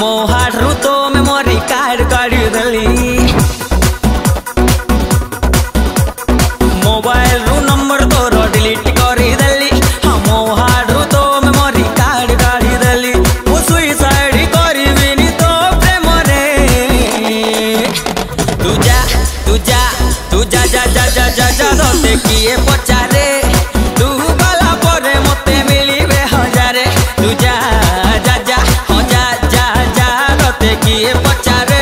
मो हाडरू तो memory card काढ़ी देली मोबाइल रू नंबर तोर डिलीट करी देली मो हाडरू तो मेमोरी कार्ड काढ़ी देली मु सुइसाइड करिबिनी तो प्रेम रे तू जा तू जा तू जा जा जा जा जा जा तोते किए पचारे तू गला परे मते मिलिबे हजारे तू जा जा जा हो जा जा जा तोते किए पचारे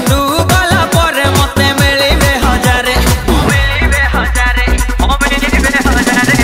तू गला परे मते मिलिबे हजारे मिलिबे हजारे मिलिबे हजारे।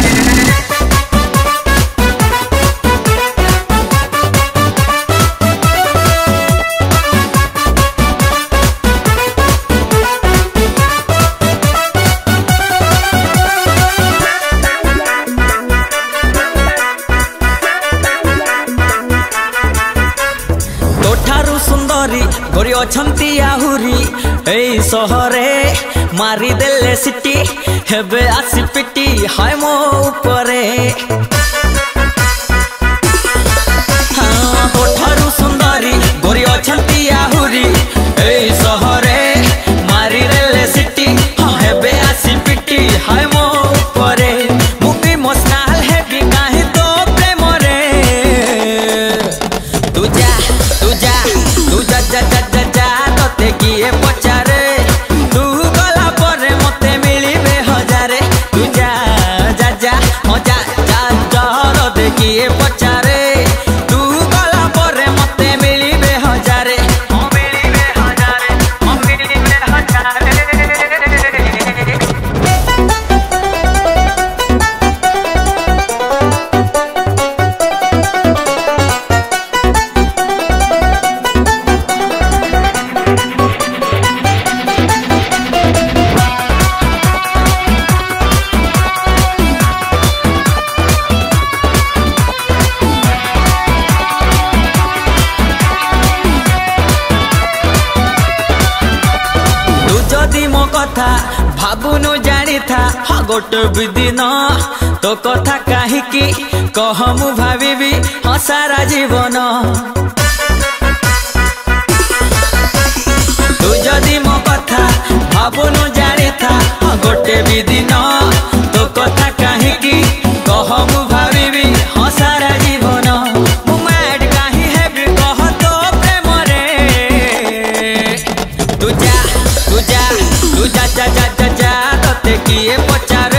तोठारू सुंदरी गोरी अछंती आहुरी एई सहरे मारी देले सिटी हेबे आसी पिटी हाय मो उपरे तोठारू सुंदरी गोरी अछंती आहुरी एई सहरे मारी देले सिटी हेबे आसी पिटी हाय मो उपरे मुकी मोस्नाल हेबी काहे तो प्रेम रे तू जा तू जा तू जा जा जा जा जा तोते किए पचारे तू गला परे मते मिलिबे हजारे तू जा जा जा हो जा जा जा तोते किए पचारे तू गला परे मते मिलिबे हजारे मिलिबे हजारे मिलिबे हजारे। जदि मो कथा भाबुनु जानी था गोटे भी दिन तो कथा काहीकि कह मु भाविबी सारा जीवन तू जदि मो कथा भाबुनु जानी था गोटे भी दिन तो कथा काहीकि कह मु भाविबी सारा जीवन मु मैड काहे हेबी कह तो प्रेम रे तू जा तू जा तू जा जा जा जा जा तोते किए पचार